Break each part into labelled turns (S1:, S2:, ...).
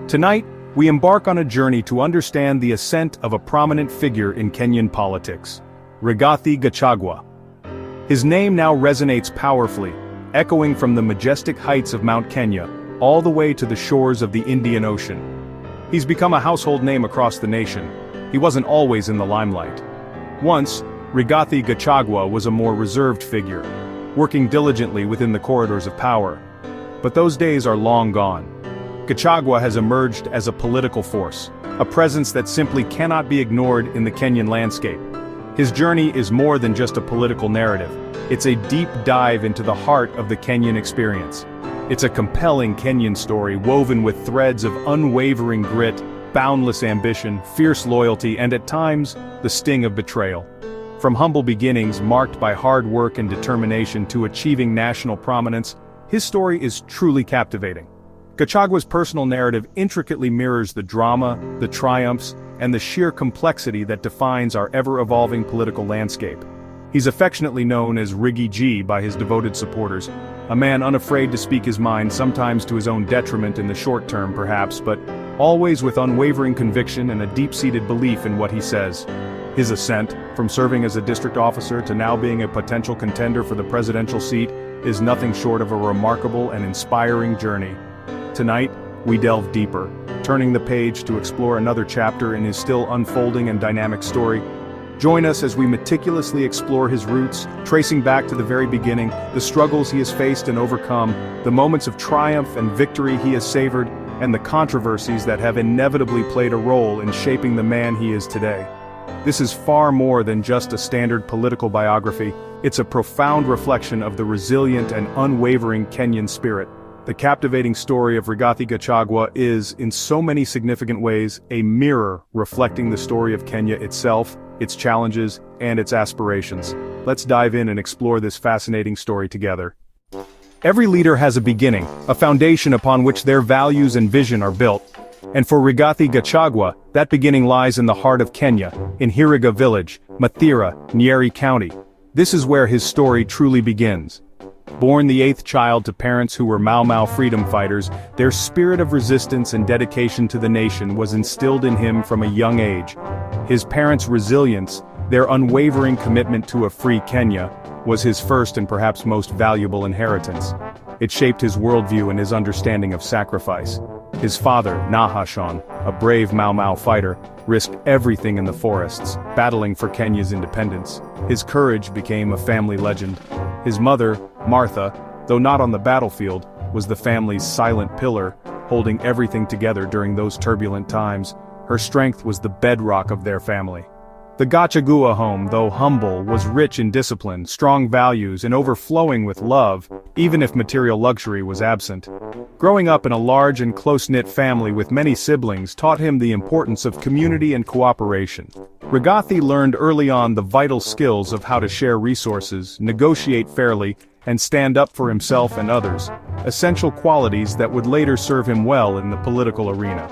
S1: Tonight, we embark on a journey to understand the ascent of a prominent figure in Kenyan politics, Rigathi Gachagua. His name now resonates powerfully, echoing from the majestic heights of Mount Kenya, all the way to the shores of the Indian Ocean. He's become a household name across the nation. He wasn't always in the limelight. Once, Rigathi Gachagua was a more reserved figure, working diligently within the corridors of power. But those days are long gone. Gachagua has emerged as a political force, a presence that simply cannot be ignored in the Kenyan landscape. His journey is more than just a political narrative. It's a deep dive into the heart of the Kenyan experience. It's a compelling Kenyan story woven with threads of unwavering grit, boundless ambition, fierce loyalty, and at times, the sting of betrayal. From humble beginnings marked by hard work and determination to achieving national prominence, his story is truly captivating. Gachagua's personal narrative intricately mirrors the drama, the triumphs, and the sheer complexity that defines our ever-evolving political landscape. He's affectionately known as Riggy G by his devoted supporters, a man unafraid to speak his mind, sometimes to his own detriment in the short term perhaps, but always with unwavering conviction and a deep-seated belief in what he says. His ascent, from serving as a district officer to now being a potential contender for the presidential seat, is nothing short of a remarkable and inspiring journey. Tonight, we delve deeper, turning the page to explore another chapter in his still unfolding and dynamic story. Join us as we meticulously explore his roots, tracing back to the very beginning, the struggles he has faced and overcome, the moments of triumph and victory he has savored, and the controversies that have inevitably played a role in shaping the man he is today. This is far more than just a standard political biography. It's a profound reflection of the resilient and unwavering Kenyan spirit. The captivating story of Rigathi Gachagua is, in so many significant ways, a mirror reflecting the story of Kenya itself, its challenges, and its aspirations. Let's dive in and explore this fascinating story together. Every leader has a beginning, a foundation upon which their values and vision are built. And for Rigathi Gachagua, that beginning lies in the heart of Kenya, in Hiriga village, Mathira, Nyeri County. This is where his story truly begins. Born the eighth child to parents who were Mau Mau freedom fighters, their spirit of resistance and dedication to the nation was instilled in him from a young age. His parents' resilience, their unwavering commitment to a free Kenya, was his first and perhaps most valuable inheritance. It shaped his worldview and his understanding of sacrifice. His father, Nahashon, a brave Mau Mau fighter, risked everything in the forests, battling for Kenya's independence. His courage became a family legend. His mother, Martha, though not on the battlefield, was the family's silent pillar, holding everything together during those turbulent times. Her strength was the bedrock of their family. The Gachagua home, though humble, was rich in discipline, strong values, and overflowing with love, even if material luxury was absent. Growing up in a large and close-knit family with many siblings taught him the importance of community and cooperation. Rigathi learned early on the vital skills of how to share resources, negotiate fairly, and stand up for himself and others, essential qualities that would later serve him well in the political arena.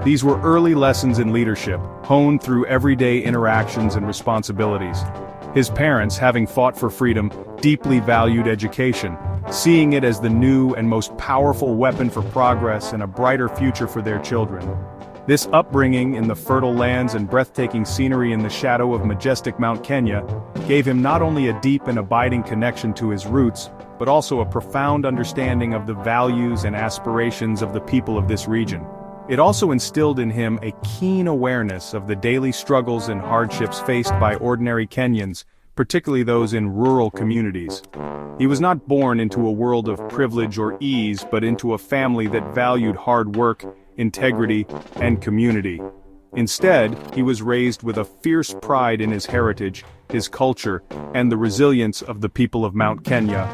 S1: These were early lessons in leadership, honed through everyday interactions and responsibilities. His parents, having fought for freedom, deeply valued education, seeing it as the new and most powerful weapon for progress and a brighter future for their children. This upbringing in the fertile lands and breathtaking scenery in the shadow of majestic Mount Kenya gave him not only a deep and abiding connection to his roots, but also a profound understanding of the values and aspirations of the people of this region. It also instilled in him a keen awareness of the daily struggles and hardships faced by ordinary Kenyans, particularly those in rural communities. He was not born into a world of privilege or ease, but into a family that valued hard work, integrity, and community. Instead, he was raised with a fierce pride in his heritage, his culture, and the resilience of the people of Mount Kenya.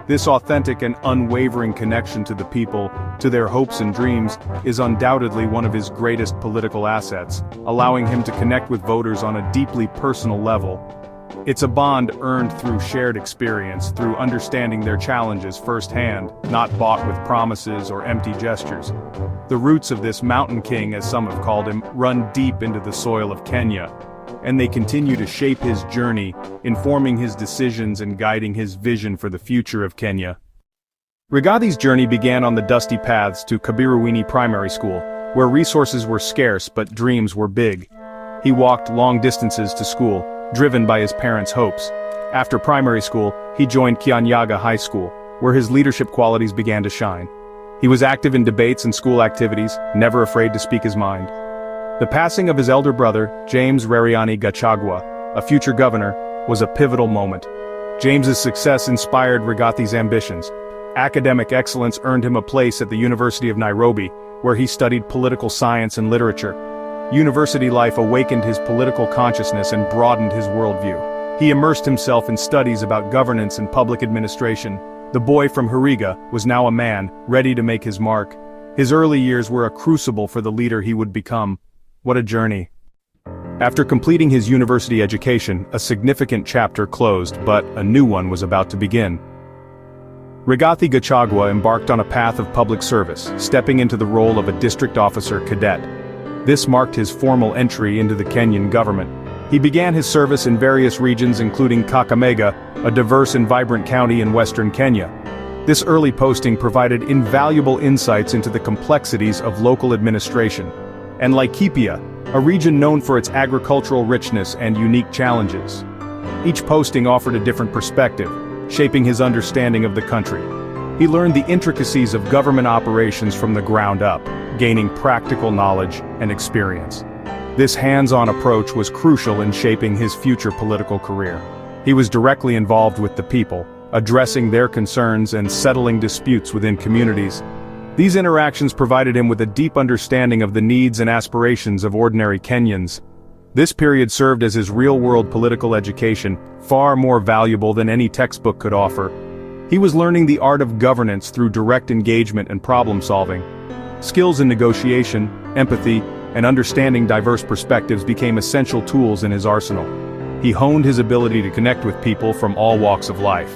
S1: This authentic and unwavering connection to the people, to their hopes and dreams, is undoubtedly one of his greatest political assets, allowing him to connect with voters on a deeply personal level. It's a bond earned through shared experience, through understanding their challenges firsthand, not bought with promises or empty gestures. The roots of this mountain king, as some have called him, run deep into the soil of Kenya, and they continue to shape his journey, informing his decisions and guiding his vision for the future of Kenya. Rigathi's journey began on the dusty paths to Kabiruwini Primary School, where resources were scarce but dreams were big. He walked long distances to school, driven by his parents' hopes. After primary school, he joined Kianyaga High School, where his leadership qualities began to shine. He was active in debates and school activities, never afraid to speak his mind. The passing of his elder brother, James Rariani Gachagua, a future governor, was a pivotal moment. James's success inspired Rigathi's ambitions. Academic excellence earned him a place at the University of Nairobi, where he studied political science and literature. University life awakened his political consciousness and broadened his worldview. He immersed himself in studies about governance and public administration. The boy from Hariga was now a man, ready to make his mark. His early years were a crucible for the leader he would become. What a journey. After completing his university education, a significant chapter closed, but a new one was about to begin. Rigathi Gachagua embarked on a path of public service, stepping into the role of a district officer cadet. This marked his formal entry into the Kenyan government. He began his service in various regions including Kakamega, a diverse and vibrant county in western Kenya. This early posting provided invaluable insights into the complexities of local administration. And Laikipia, a region known for its agricultural richness and unique challenges. Each posting offered a different perspective, shaping his understanding of the country. He learned the intricacies of government operations from the ground up, gaining practical knowledge and experience. This hands-on approach was crucial in shaping his future political career. He was directly involved with the people, addressing their concerns and settling disputes within communities. These interactions provided him with a deep understanding of the needs and aspirations of ordinary Kenyans. This period served as his real-world political education, far more valuable than any textbook could offer. He was learning the art of governance through direct engagement and problem-solving. Skills in negotiation, empathy, and understanding diverse perspectives became essential tools in his arsenal. He honed his ability to connect with people from all walks of life.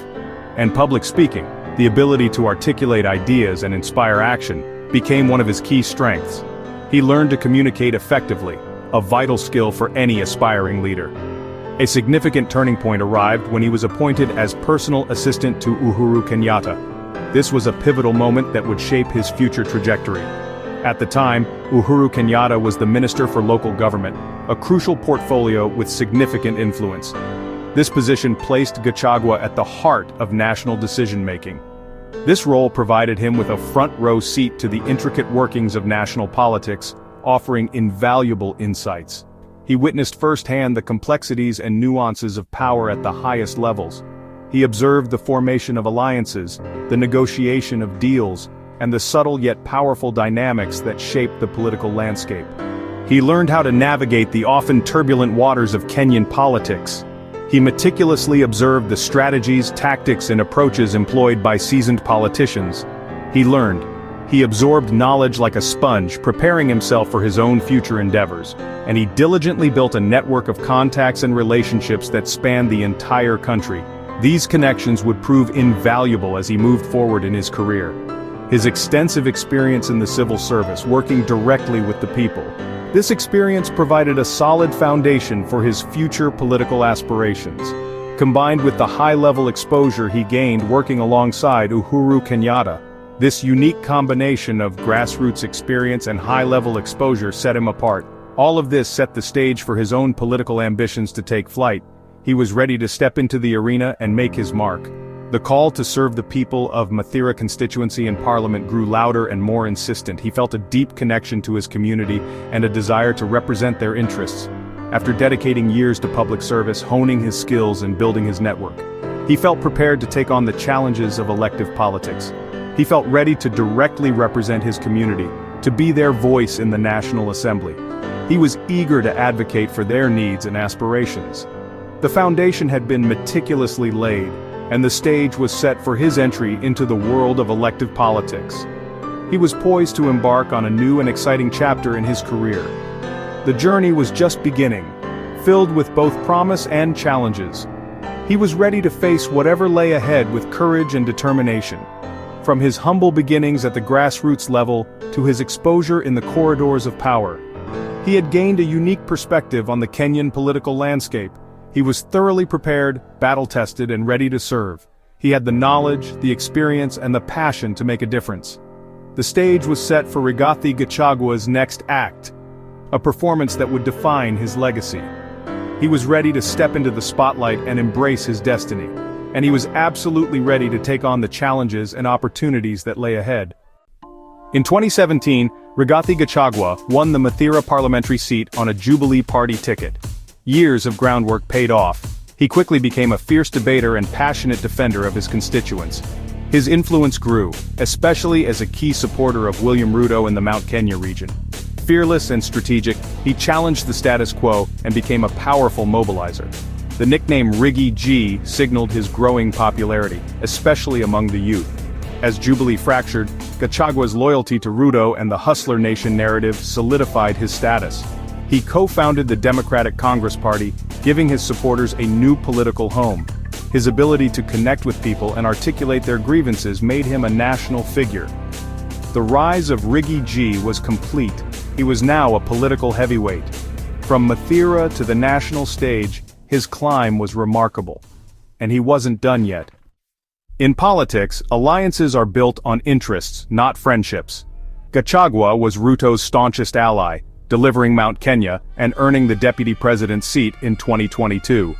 S1: And public speaking, the ability to articulate ideas and inspire action, became one of his key strengths. He learned to communicate effectively, a vital skill for any aspiring leader. A significant turning point arrived when he was appointed as personal assistant to Uhuru Kenyatta. This was a pivotal moment that would shape his future trajectory. At the time, Uhuru Kenyatta was the Minister for Local Government, a crucial portfolio with significant influence. This position placed Gachagua at the heart of national decision-making. This role provided him with a front-row seat to the intricate workings of national politics, offering invaluable insights. He witnessed firsthand the complexities and nuances of power at the highest levels. He observed the formation of alliances, the negotiation of deals, and the subtle yet powerful dynamics that shape the political landscape. He learned how to navigate the often turbulent waters of Kenyan politics. He meticulously observed the strategies, tactics, and approaches employed by seasoned politicians. He absorbed knowledge like a sponge, preparing himself for his own future endeavors, and he diligently built a network of contacts and relationships that spanned the entire country. These connections would prove invaluable as he moved forward in his career. His extensive experience in the civil service, working directly with the people. This experience provided a solid foundation for his future political aspirations. Combined with the high-level exposure he gained working alongside Uhuru Kenyatta, this unique combination of grassroots experience and high-level exposure set him apart. All of this set the stage for his own political ambitions to take flight. He was ready to step into the arena and make his mark. The call to serve the people of Mathira constituency in Parliament grew louder and more insistent. He felt a deep connection to his community and a desire to represent their interests. After dedicating years to public service, honing his skills and building his network, he felt prepared to take on the challenges of elective politics. He felt ready to directly represent his community, to be their voice in the National Assembly. He was eager to advocate for their needs and aspirations. The foundation had been meticulously laid, and the stage was set for his entry into the world of elective politics. He was poised to embark on a new and exciting chapter in his career. The journey was just beginning, filled with both promise and challenges. He was ready to face whatever lay ahead with courage and determination. From his humble beginnings at the grassroots level to his exposure in the corridors of power, he had gained a unique perspective on the Kenyan political landscape. He was thoroughly prepared, battle-tested, and ready to serve. He had the knowledge, the experience, and the passion to make a difference. The stage was set for Rigathi Gachagua's next act, a performance that would define his legacy. He was ready to step into the spotlight and embrace his destiny, and he was absolutely ready to take on the challenges and opportunities that lay ahead. In 2017, Rigathi Gachagua won the Mathira parliamentary seat on a Jubilee Party ticket. Years of groundwork paid off. He quickly became a fierce debater and passionate defender of his constituents. His influence grew, especially as a key supporter of William Ruto in the Mount Kenya region. Fearless and strategic, he challenged the status quo and became a powerful mobilizer. The nickname Riggy G signaled his growing popularity, especially among the youth. As Jubilee fractured, Gachagua's loyalty to Ruto and the Hustler Nation narrative solidified his status. He co-founded the Democratic Congress Party, giving his supporters a new political home. His ability to connect with people and articulate their grievances made him a national figure. The rise of Riggy G was complete. He was now a political heavyweight. From Mathira to the national stage, his climb was remarkable. And he wasn't done yet. In politics, alliances are built on interests, not friendships. Gachagua was Ruto's staunchest ally, delivering Mount Kenya and earning the deputy president's seat in 2022.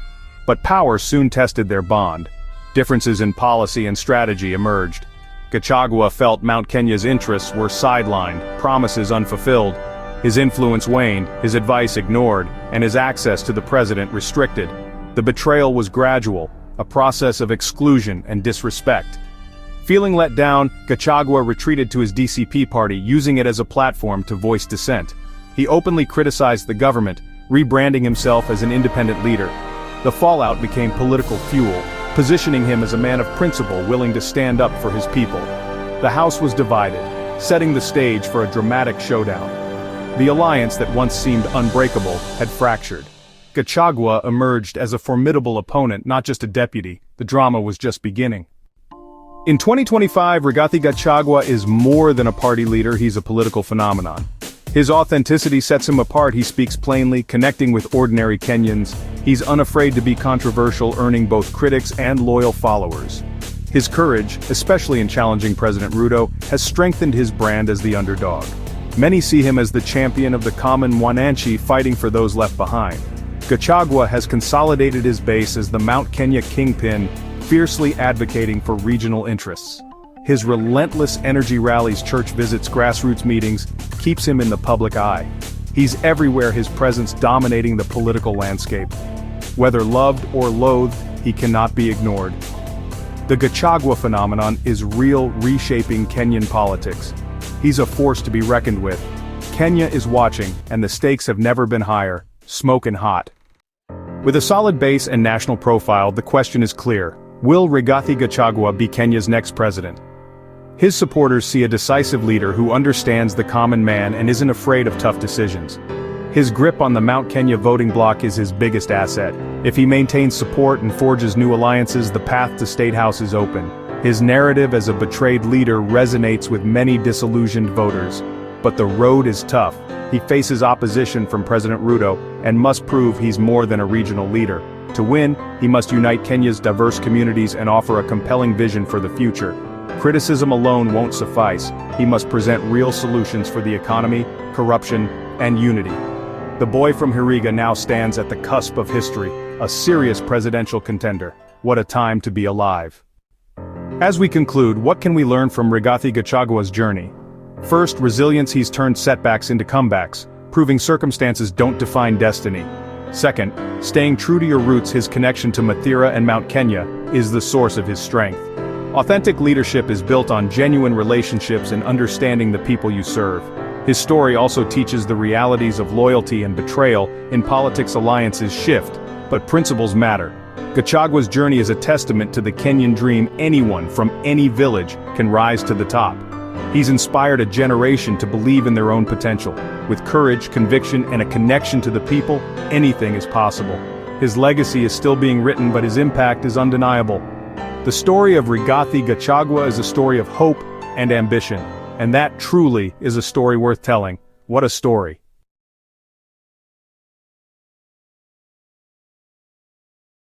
S1: But power soon tested their bond. Differences in policy and strategy emerged. Gachagua felt Mount Kenya's interests were sidelined, promises unfulfilled. His influence waned, his advice ignored, and his access to the president restricted. The betrayal was gradual, a process of exclusion and disrespect. Feeling let down, Gachagua retreated to his DCP party, using it as a platform to voice dissent. He openly criticized the government, rebranding himself as an independent leader. The fallout became political fuel, positioning him as a man of principle willing to stand up for his people. The House was divided, setting the stage for a dramatic showdown. The alliance that once seemed unbreakable had fractured. Gachagua emerged as a formidable opponent, not just a deputy. The drama was just beginning. In 2025, Rigathi Gachagua is more than a party leader, he's a political phenomenon. His authenticity sets him apart. He speaks plainly, connecting with ordinary Kenyans. He's unafraid to be controversial, earning both critics and loyal followers. His courage, especially in challenging President Ruto, has strengthened his brand as the underdog. Many see him as the champion of the common Mwananchi, fighting for those left behind. Gachagua has consolidated his base as the Mount Kenya kingpin, fiercely advocating for regional interests. His relentless energy rallies, church visits, grassroots meetings, keeps him in the public eye. He's everywhere, his presence dominating the political landscape. Whether loved or loathed, he cannot be ignored. The Gachagua phenomenon is real, reshaping Kenyan politics. He's a force to be reckoned with. Kenya is watching, and the stakes have never been higher, smoking hot. With a solid base and national profile, the question is clear. Will Rigathi Gachagua be Kenya's next president? His supporters see a decisive leader who understands the common man and isn't afraid of tough decisions. His grip on the Mount Kenya voting bloc is his biggest asset. If he maintains support and forges new alliances, the path to State House is open. His narrative as a betrayed leader resonates with many disillusioned voters. But the road is tough. He faces opposition from President Ruto and must prove he's more than a regional leader. To win, he must unite Kenya's diverse communities and offer a compelling vision for the future. Criticism alone won't suffice. He must present real solutions for the economy, corruption, and unity. The boy from Hiriga now stands at the cusp of history, a serious presidential contender. What a time to be alive. As we conclude, what can we learn from Rigathi Gachagua's journey? First, resilience. He's turned setbacks into comebacks, proving circumstances don't define destiny. Second, staying true to your roots. His connection to Mathira and Mount Kenya is the source of his strength. Authentic leadership is built on genuine relationships and understanding the people you serve. His story also teaches the realities of loyalty and betrayal. In politics, alliances shift, but principles matter. Gachagua's journey is a testament to the Kenyan dream. Anyone from any village can rise to the top. He's inspired a generation to believe in their own potential. With courage, conviction, and a connection to the people, anything is possible. His legacy is still being written, but his impact is undeniable. The story of Rigathi Gachagua is a story of hope and ambition, and that truly is a story worth telling. What a story.